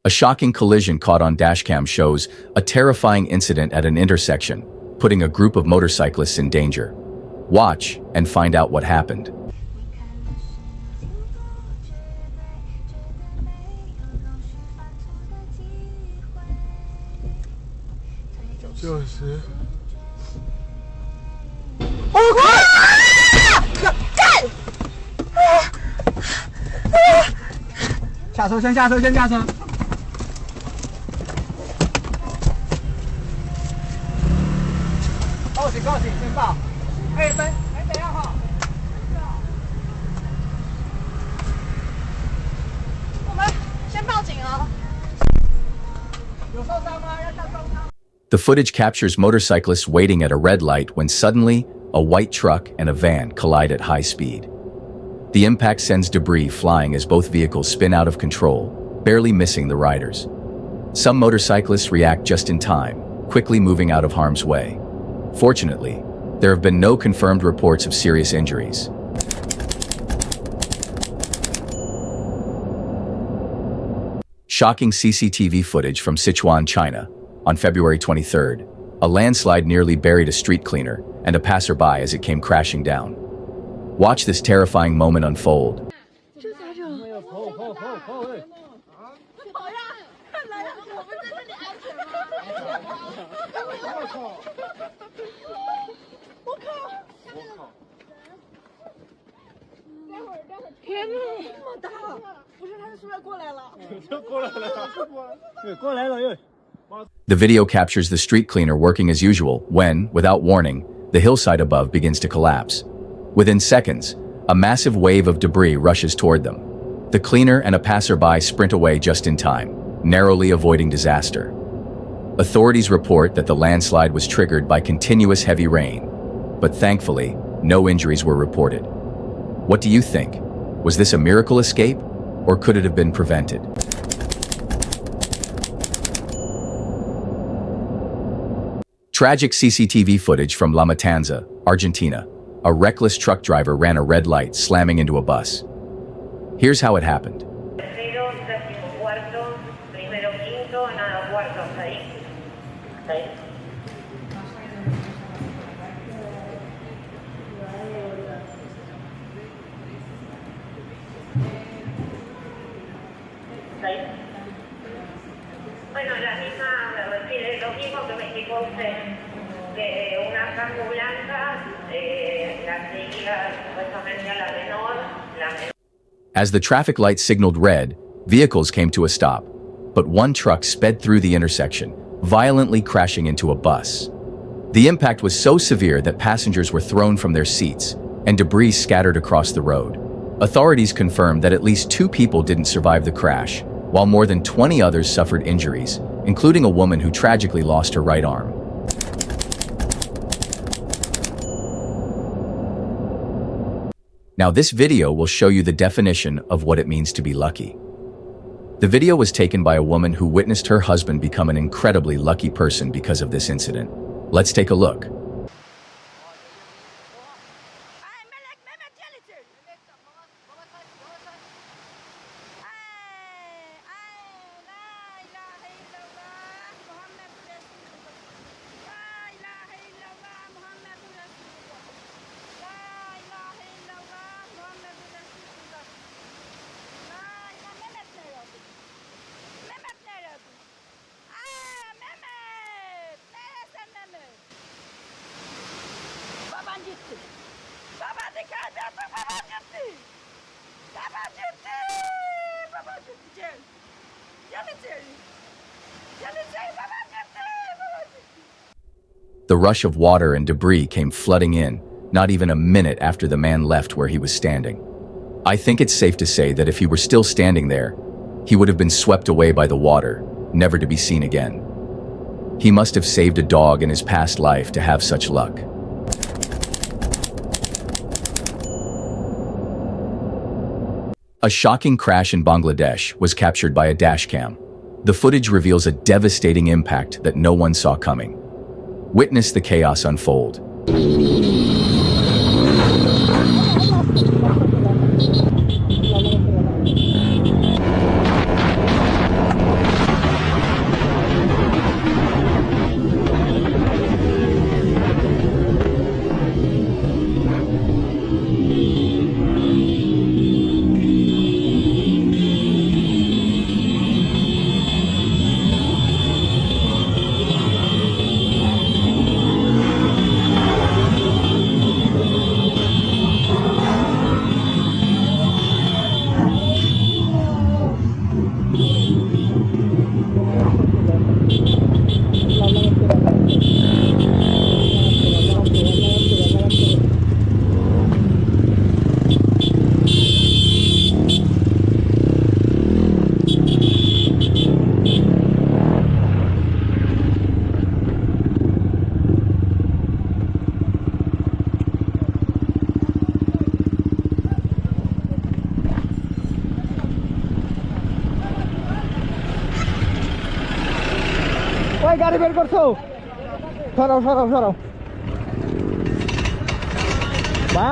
A shocking collision caught on dashcam shows a terrifying incident at an intersection, putting a group of motorcyclists in danger. Watch and find out what happened. 就是。下车，先下车，先下车。报警，报警，先报。等一下哈。我们先报警哦。有受伤吗？要叫重伤。 The footage captures motorcyclists waiting at a red light when suddenly, a white truck and a van collide at high speed. The impact sends debris flying as both vehicles spin out of control, barely missing the riders. Some motorcyclists react just in time, quickly moving out of harm's way. Fortunately, there have been no confirmed reports of serious injuries. Shocking CCTV footage from Sichuan, China. On February 23rd, a landslide nearly buried a street cleaner and a passerby as it came crashing down. Watch this terrifying moment unfold. The video captures the street cleaner working as usual when, without warning, the hillside above begins to collapse. Within seconds, a massive wave of debris rushes toward them. The cleaner and a passerby sprint away just in time, narrowly avoiding disaster. Authorities report that the landslide was triggered by continuous heavy rain, but thankfully, no injuries were reported. What do you think? Was this a miracle escape, or could it have been prevented? Tragic CCTV footage from La Matanza, Argentina. A reckless truck driver ran a red light, slamming into a bus. Here's how it happened. Bueno, la misma, lo mismo que me explicó usted, que una Campo Blanca, la seguía supuestamente a la menor, As the traffic light signaled red, vehicles came to a stop, but one truck sped through the intersection, violently crashing into a bus. The impact was so severe that passengers were thrown from their seats, and debris scattered across the road. Authorities confirmed that at least 2 people didn't survive the crash, while more than 20 others suffered injuries, including a woman who tragically lost her right arm. Now this video will show you the definition of what it means to be lucky. The video was taken by a woman who witnessed her husband become an incredibly lucky person because of this incident. Let's take a look. The rush of water and debris came flooding in, not even a minute after the man left where he was standing. I think it's safe to say that if he were still standing there, he would have been swept away by the water, never to be seen again. He must have saved a dog in his past life to have such luck. A shocking crash in Bangladesh was captured by a dashcam. The footage reveals a devastating impact that no one saw coming. Witness the chaos unfold. ভাই গাড়ি বের করছো, সরাও সরাও সরাও বা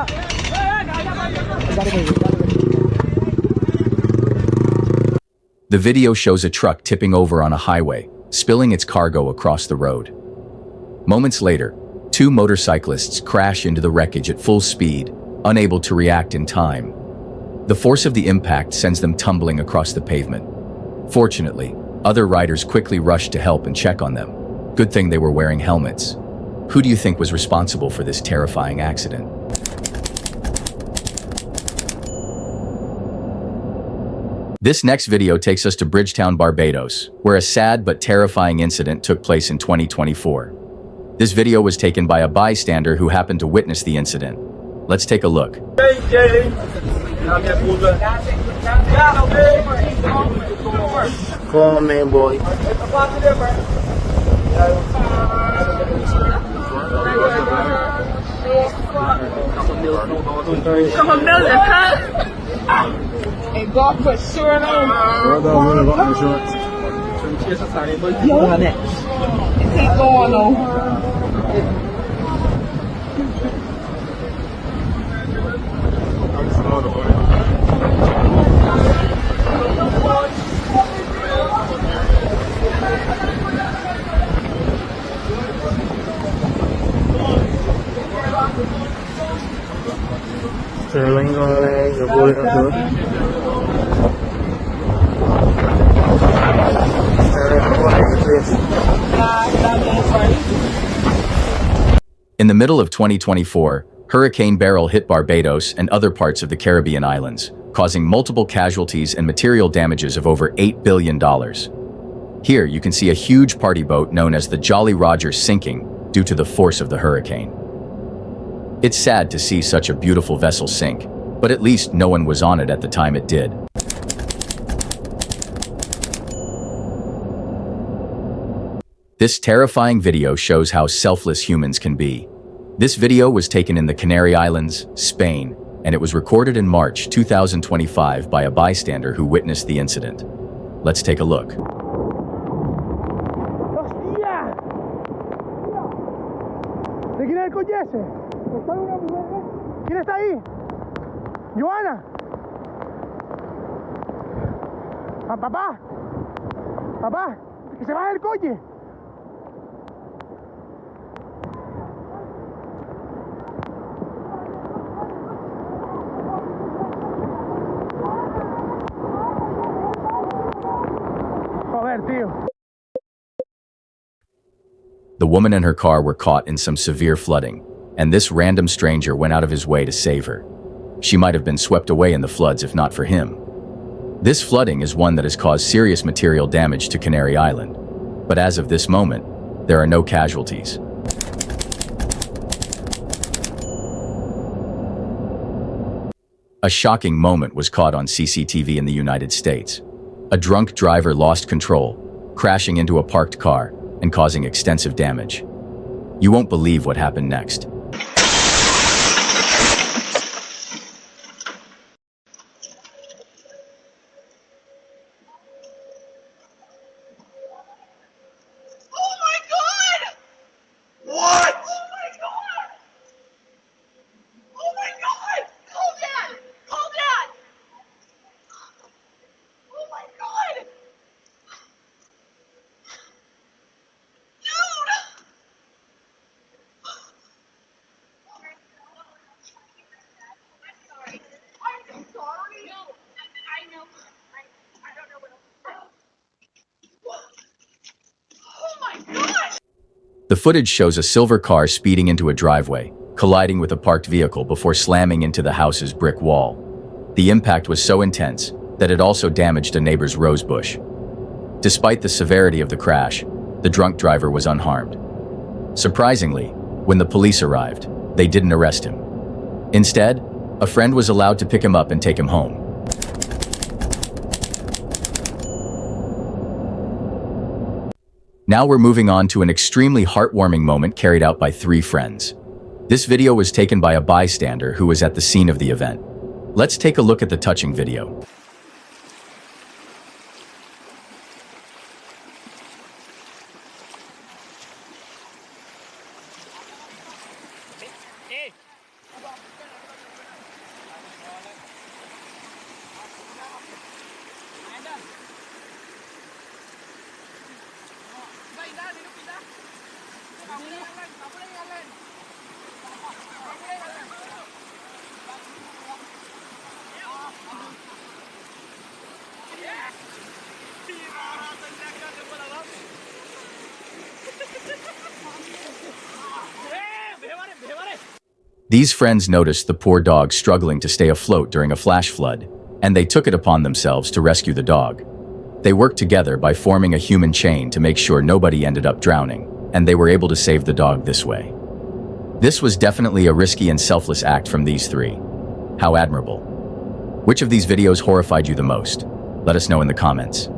গাড়ি বের করো। The video shows a truck tipping over on a highway, spilling its cargo across the road. Moments later, two motorcyclists crash into the wreckage at full speed, unable to react in time. The force of the impact sends them tumbling across the pavement. Fortunately, other riders quickly rushed to help and check on them. Good thing they were wearing helmets. Who do you think was responsible for this terrifying accident? This next video takes us to Bridgetown, Barbados, where a sad but terrifying incident took place in 2024. This video was taken by a bystander who happened to witness the incident. Let's take a look. Come on, man, boy. And God put shirt on. Yo, and keep going on. In the middle of 2024, Hurricane Beryl hit Barbados and other parts of the Caribbean islands, causing multiple casualties and material damages of over $8 billion. Here you can see a huge party boat known as the Jolly Roger sinking due to the force of the hurricane. It's sad to see such a beautiful vessel sink, but at least no one was on it at the time it did. This terrifying video shows how selfless humans can be. This video was taken in the Canary Islands, Spain, and it was recorded in March 2025 by a bystander who witnessed the incident. Let's take a look. ¡Hostia! ¿De quién es el coche ese? ¿Está una mujer? ¿Quién está ahí? ¡Joana! ¡Ah, papá! ¡Papá! ¡Que se baje el coche! Joder, tío. The woman and her car were caught in some severe flooding, and this random stranger went out of his way to save her. She might have been swept away in the floods if not for him. This flooding is one that has caused serious material damage to Canary Island, but as of this moment, there are no casualties. A shocking moment was caught on CCTV in the United States. A drunk driver lost control, crashing into a parked car and causing extensive damage. You won't believe what happened next. The footage shows a silver car speeding into a driveway, colliding with a parked vehicle before slamming into the house's brick wall. The impact was so intense that it also damaged a neighbor's rose bush. Despite the severity of the crash, the drunk driver was unharmed. Surprisingly, when the police arrived, they didn't arrest him. Instead, a friend was allowed to pick him up and take him home. Now we're moving on to an extremely heartwarming moment carried out by three friends. This video was taken by a bystander who was at the scene of the event. Let's take a look at the touching video. These friends noticed the poor dog struggling to stay afloat during a flash flood, and they took it upon themselves to rescue the dog. They worked together by forming a human chain to make sure nobody ended up drowning, and they were able to save the dog this way. This was definitely a risky and selfless act from these three. How admirable. Which of these videos horrified you the most? Let us know in the comments.